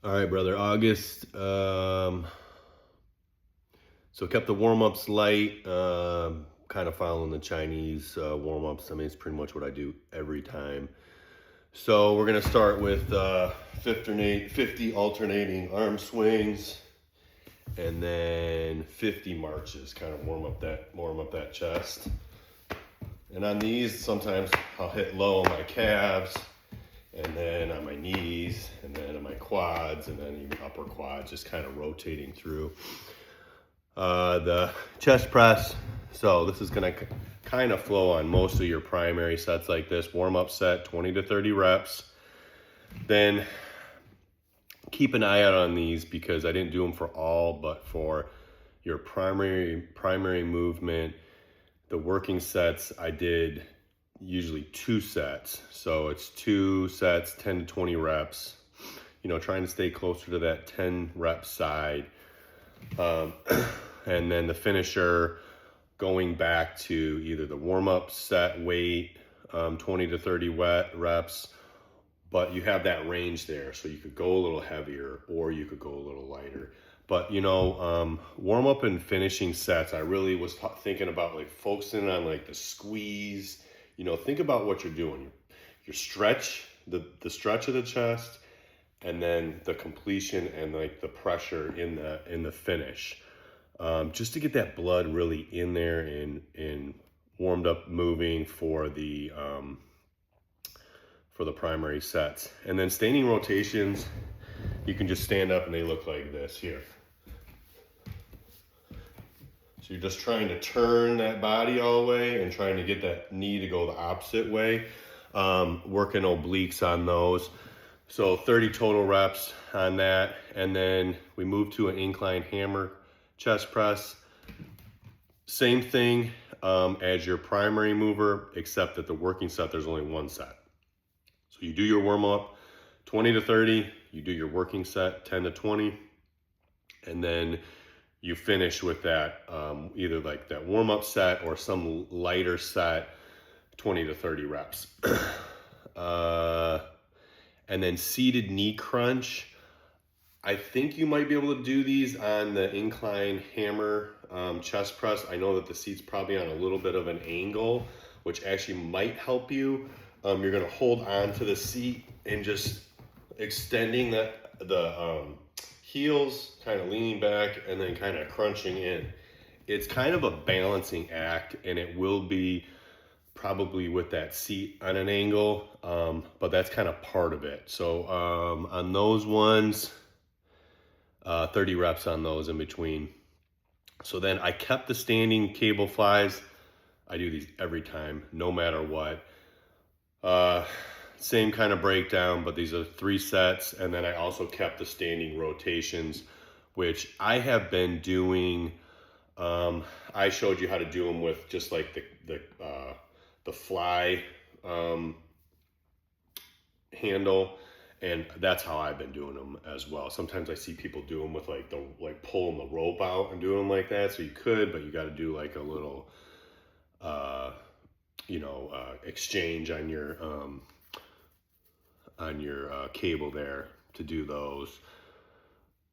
All right, brother, August. So kept the warm-ups light, kind of following the Chinese warm-ups. I mean, it's pretty much what I do every time. So we're gonna start with 50 alternating arm swings, and then 50 marches, kind of warm up that chest. And on these, sometimes I'll hit low on my calves, and then on my knees, and then on my quads, and then even upper quads, just kind of rotating through. The chest press, so this is gonna kind of flow on most of your primary sets like this. Warm-up set, 20 to 30 reps. Then keep an eye out on these because I didn't do them for all, but for your primary movement, the working sets, I did usually 2 sets. So it's 2 sets, 10 to 20 reps, you know, trying to stay closer to that 10 rep side. And then the finisher, going back to either the warm-up set weight, 20 to 30 reps, but you have that range there. So you could go a little heavier or you could go a little lighter. But you know, warm-up and finishing sets, I really was thinking about like focusing on like the squeeze. You know, think about what you're doing. Your stretch, the stretch of the chest, and then the completion and like the pressure in the finish. Just to get that blood really in there and warmed up moving for the primary sets. And then standing rotations, you can just stand up and they look like this here. So you're just trying to turn that body all the way and trying to get that knee to go the opposite way. Working obliques on those. So 30 total reps on that. And then we move to an incline hammer chest press. Same thing as your primary mover, except that the working set, there's only 1 set. So you do your warm up 20 to 30, you do your working set 10 to 20, and then you finish with that either like that warm up set or some lighter set, 20 to 30 reps. And then seated knee crunch. I think you might be able to do these on the incline hammer chest press. I know that the seat's probably on a little bit of an angle, which actually might help you. You're gonna hold on to the seat and just extending the heels, kind of leaning back and then kind of crunching in. It's kind of a balancing act, and it will be probably with that seat on an angle, but that's kind of part of it. So on those ones, 30 reps on those in between. So then I kept the standing cable flies. I do these every time, no matter what. Same kind of breakdown, but these are 3 sets. And then I also kept the standing rotations, which I have been doing. I showed you how to do them with just like the fly handle. And that's how I've been doing them as well. Sometimes I see people do them with like pulling the rope out and doing them like that. So you could, but you got to do like a little, exchange on your cable there to do those.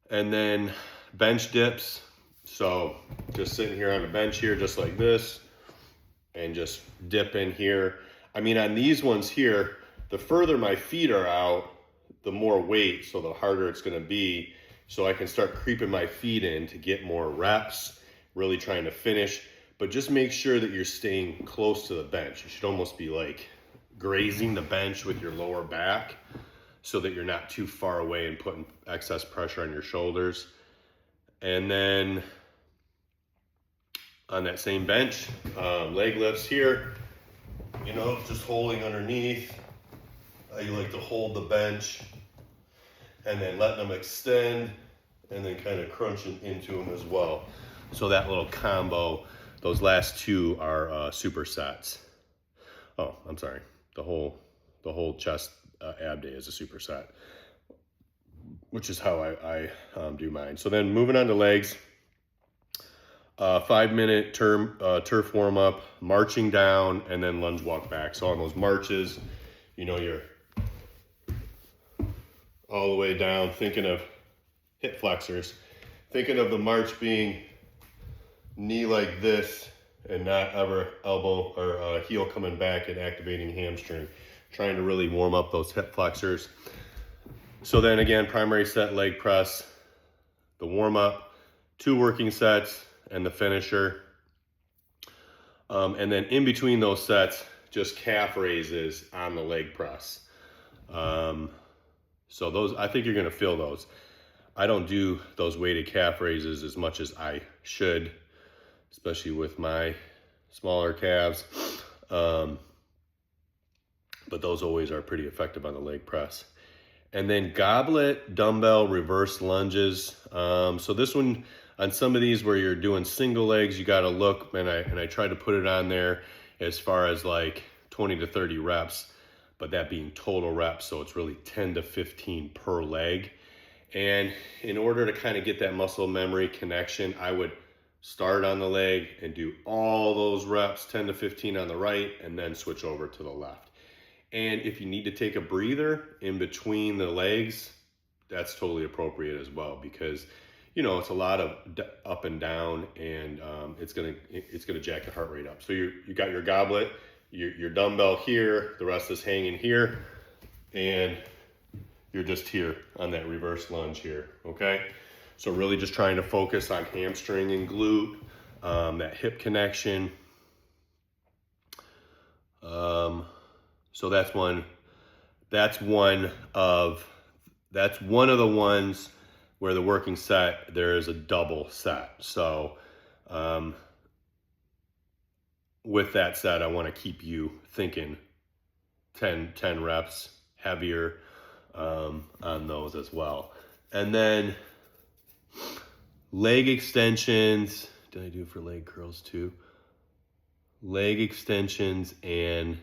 And then bench dips. So just sitting here on the bench here, just like this, and just dip in here. I mean, on these ones here, the further my feet are out, the more weight, so the harder it's gonna be. So I can start creeping my feet in to get more reps, really trying to finish. But just make sure that you're staying close to the bench. You should almost be like grazing the bench with your lower back so that you're not too far away and putting excess pressure on your shoulders. And then on that same bench, leg lifts here, you know, just holding underneath. You like to hold the bench and then letting them extend and then kind of crunching into them as well. So that little combo, those last 2 are supersets. Oh, I'm sorry. The whole chest ab day is a superset, which is how I do mine. So then moving on to legs, 5-minute turf warm up, marching down, and then lunge walk back. So on those marches, you know, you're all the way down, thinking of hip flexors, thinking of the march being knee like this and not ever elbow or heel coming back and activating hamstring, trying to really warm up those hip flexors. So then again, primary set leg press, the warm up, 2 working sets, and the finisher. And then in between those sets, just calf raises on the leg press. So those, I think you're gonna feel those. I don't do those weighted calf raises as much as I should, especially with my smaller calves. But those always are pretty effective on the leg press. And then goblet dumbbell reverse lunges. So this one, on some of these where you're doing single legs, you gotta look, and I try to put it on there as far as like 20 to 30 reps, but that being total reps, so it's really 10 to 15 per leg. And in order to kind of get that muscle memory connection, I would start on the leg and do all those reps, 10 to 15 on the right, and then switch over to the left. And if you need to take a breather in between the legs, that's totally appropriate as well, because you know it's a lot of up and down, and it's gonna jack your heart rate up. So you got your goblet, your dumbbell here, the rest is hanging here, and you're just here on that reverse lunge here, okay? So really just trying to focus on hamstring and glute, that hip connection. So that's one of the ones where the working set, there is a double set. So with that said, I want to keep you thinking 10 reps heavier on those as well. And then leg extensions. Did I do it for leg curls too? Leg extensions and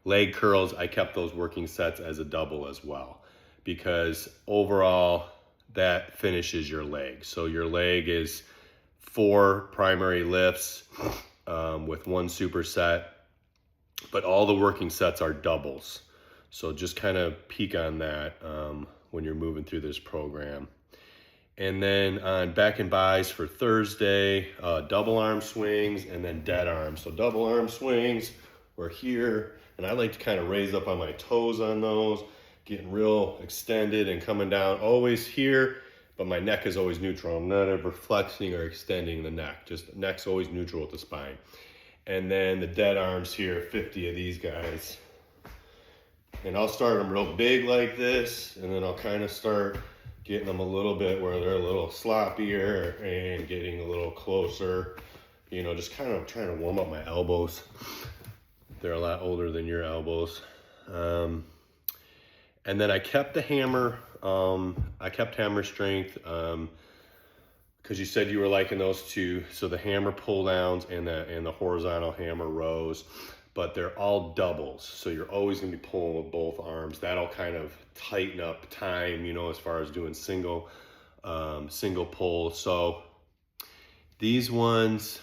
leg curls, I kept those working sets as a double as well, because overall that finishes your leg. So your leg is 4 primary lifts with 1 superset, but all the working sets are doubles. So just kind of peek on that when you're moving through this program. And then on back and buys for Thursday, double arm swings and then dead arms. So double arm swings, we're here, and I like to kind of raise up on my toes on those, getting real extended and coming down, always here, but my neck is always neutral. I'm not ever flexing or extending the neck, just neck's always neutral with the spine. And then the dead arms here, 50 of these guys. And I'll start them real big like this, and then I'll kind of start getting them a little bit where they're a little sloppier and getting a little closer, you know, just kind of trying to warm up my elbows. They're a lot older than your elbows. And then I kept the hammer, I kept hammer strength, because you said you were liking those two. So the hammer pull downs and the horizontal hammer rows, but they're all doubles. So you're always gonna be pulling with both arms. That'll kind of tighten up time, you know, as far as doing single pull. So these ones,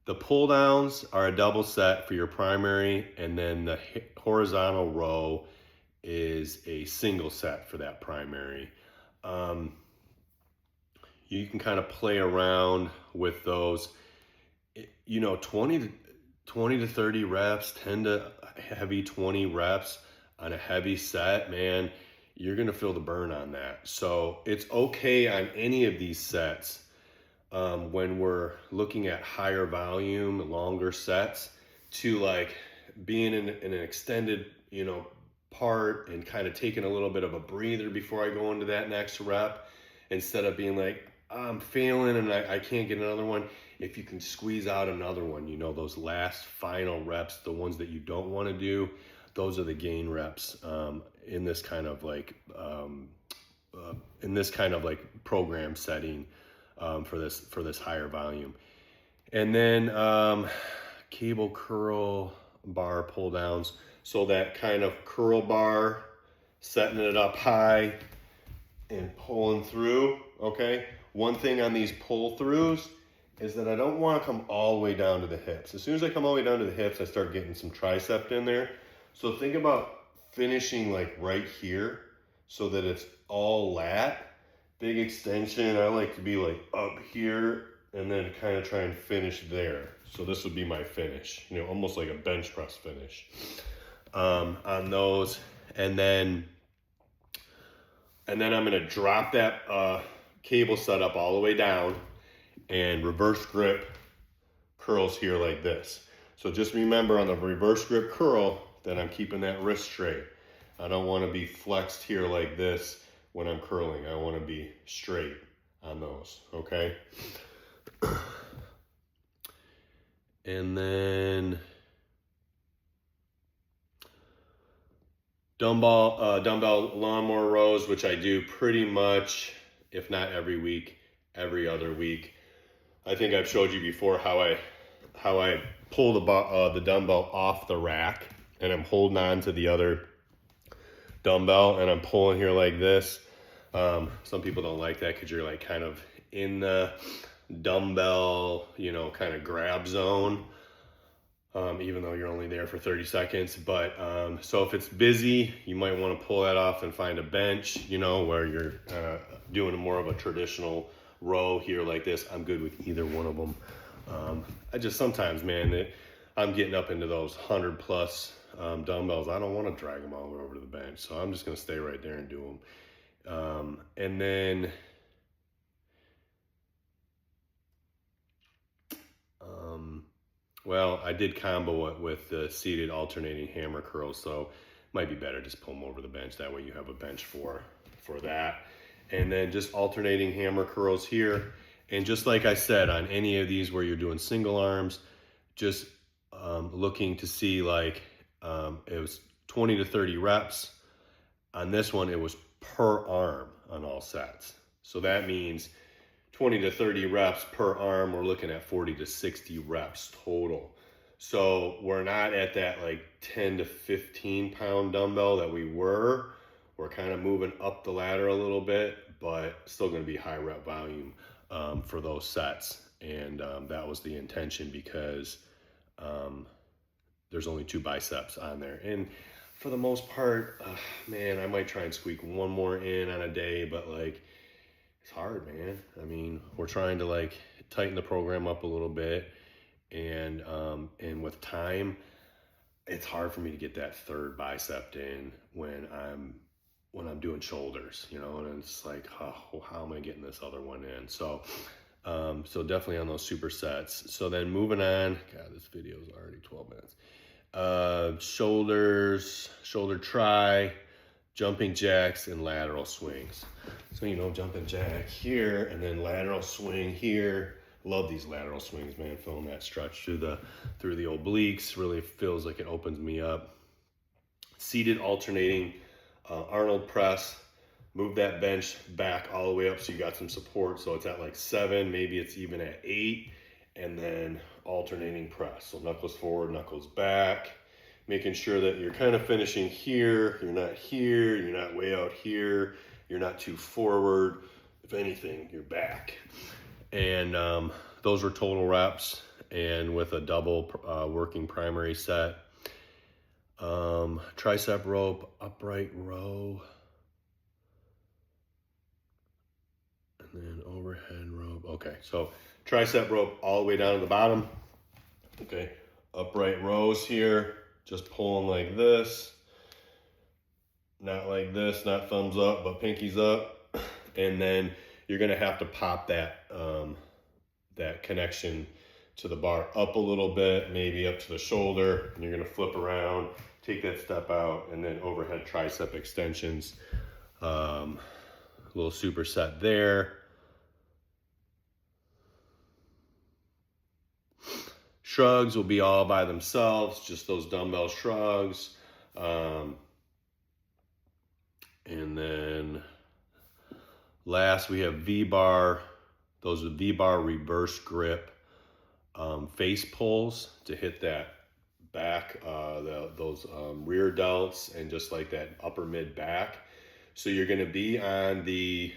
the pull downs are a double set for your primary, and then the horizontal row is a single set for that primary. You can kind of play around with those, you know, 20 to 30 reps, 10 to heavy 20 reps on a heavy set, man, you're gonna feel the burn on that. So it's okay on any of these sets when we're looking at higher volume, longer sets, to like being in an extended, you know, part and kind of taking a little bit of a breather before I go into that next rep, instead of being like, I'm failing and I can't get another one. If you can squeeze out another one, you know, those last final reps, the ones that you don't want to do, those are the gain reps in this kind of like program setting for this higher volume. And then cable curl bar pull downs. So that kind of curl bar, setting it up high and pulling through, okay? One thing on these pull throughs is that I don't want to come all the way down to the hips. As soon as I come all the way down to the hips, I start getting some tricep in there. So think about finishing like right here so that it's all lat. Big extension, I like to be like up here and then kind of try and finish there. So this would be my finish, you know, almost like a bench press finish on those. And then I'm gonna drop that cable setup all the way down and reverse grip curls here like this. So just remember on the reverse grip curl that I'm keeping that wrist straight. I don't want to be flexed here like this when I'm curling. I want to be straight on those, okay? And then dumbbell lawnmower rows, which I do pretty much, if not every week, every other week. I think I've showed you before how I pull the dumbbell off the rack, and I'm holding on to the other dumbbell and I'm pulling here like this. Some people don't like that because you're like kind of in the dumbbell, you know, kind of grab zone, even though you're only there for 30 seconds. But so if it's busy, you might want to pull that off and find a bench, you know, where you're doing more of a traditional row here like this. I'm good with either one of them. I just sometimes, man, I'm getting up into those 100+ dumbbells. I don't want to drag them all over to the bench, so I'm just going to stay right there and do them. And then well, I did combo it with the seated alternating hammer curls, so it might be better just pull them over the bench. That way you have a bench for that. And then just alternating hammer curls here. And just like I said, on any of these where you're doing single arms, just looking to see like it was 20 to 30 reps. On this one, it was per arm on all sets. So that means 20 to 30 reps per arm. We're looking at 40 to 60 reps total. So we're not at that like 10 to 15 pound dumbbell that we were. We're kind of moving up the ladder a little bit, but still going to be high rep volume for those sets. And that was the intention because there's only 2 biceps on there. And for the most part, man, I might try and squeak one more in on a day, but like, it's hard, man. I mean, we're trying to like tighten the program up a little bit, and with time, it's hard for me to get that third bicep in when I'm doing shoulders, you know, and it's like, oh, how am I getting this other one in? So, so definitely on those supersets. So then moving on, God, this video is already 12 minutes. Shoulders, shoulder try, jumping jacks, and lateral swings. So, you know, jumping jack here and then lateral swing here. Love these lateral swings, man. Feeling that stretch through the obliques. Really feels like it opens me up. Seated alternating Arnold press. Move that bench back all the way up so you got some support. So it's at like 7, maybe it's even at 8. And then alternating press. So knuckles forward, knuckles back. Making sure that you're kind of finishing here. You're not here. You're not way out here. You're not too forward. If anything, you're back. And those were total reps, and with a double working primary set. Tricep rope, upright row, and then overhead rope. Okay, so tricep rope all the way down to the bottom. Okay, upright rows here, just pulling like this. Not like this, not thumbs up, but pinkies up. And then you're gonna have to pop that that connection to the bar up a little bit, maybe up to the shoulder, and you're gonna flip around, take that step out, and then overhead tricep extensions. A little superset there. Shrugs will be all by themselves, just those dumbbell shrugs. And then last we have V-bar. Those are V-bar reverse grip face pulls to hit that back, those rear delts, and just like that upper mid back. So you're going to be on the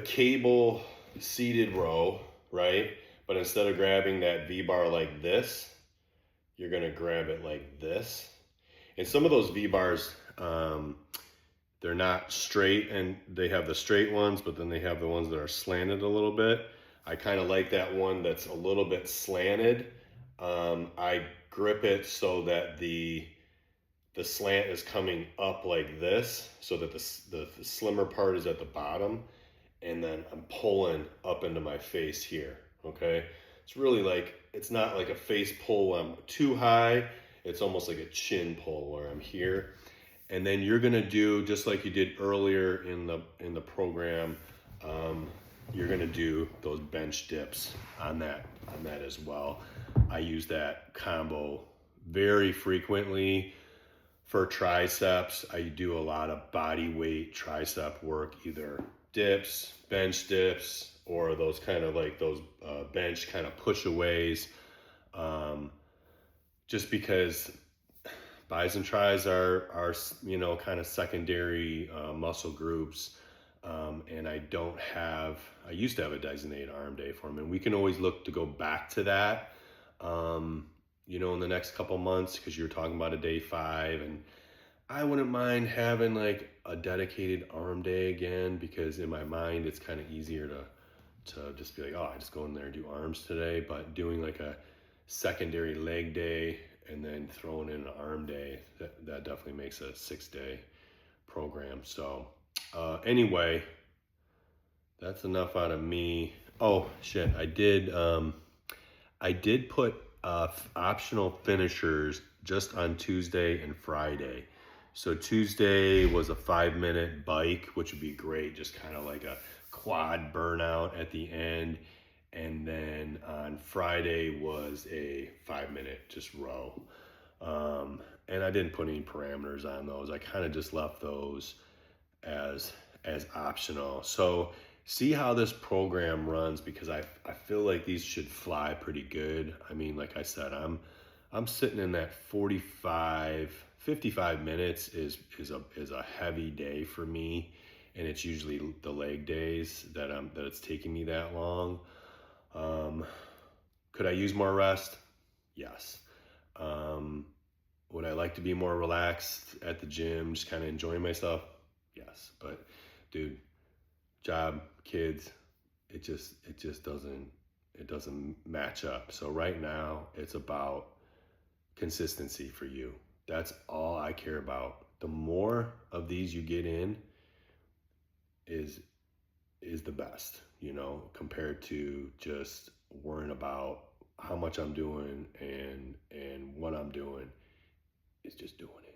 cable seated row, right? But instead of grabbing that V-bar like this, you're going to grab it like this. And some of those V-bars, they're not straight, and they have the straight ones, but then they have the ones that are slanted a little bit. I kind of like that one that's a little bit slanted. I grip it so that the slant is coming up like this, so that the slimmer part is at the bottom, and then I'm pulling up into my face here. Okay, it's really like, it's not like a face pull where I'm too high. It's almost like a chin pull where I'm here. And then you're gonna do just like you did earlier in the program. You're gonna do those bench dips on that as well. I use that combo very frequently for triceps. I do a lot of body weight tricep work, either dips, bench dips, or those kind of like those bench kind of push-aways. Just because bis and tris are you know, kind of secondary muscle groups. And I used to have a designated arm day for them, and we can always look to go back to that, you know, in the next couple months, because you're talking about a day 5, and I wouldn't mind having like a dedicated arm day again, because in my mind it's kind of easier to just be like, oh, I just go in there and do arms today. But doing like a secondary leg day and then throwing in an arm day, that definitely makes a 6-day program. So anyway, that's enough out of me. Oh shit, I did put optional finishers just on Tuesday and Friday. So Tuesday was a 5-minute bike, which would be great, just kind of like a quad burnout at the end. And then on Friday was a 5-minute just row. And I didn't put any parameters on those. I kind of just left those as optional. So see how this program runs, because I feel like these should fly pretty good. I mean, like I said, I'm sitting in that 55 minutes is a heavy day for me, and it's usually the leg days that it's taking me that long. Could I use more rest? Yes. Would I like to be more relaxed at the gym, just kind of enjoying myself? Yes. But dude, job, kids, it just doesn't match up. So right now it's about consistency for you. That's all I care about. The more of these you get in is the best, you know, compared to just worrying about how much I'm doing and what I'm doing. It's just doing it.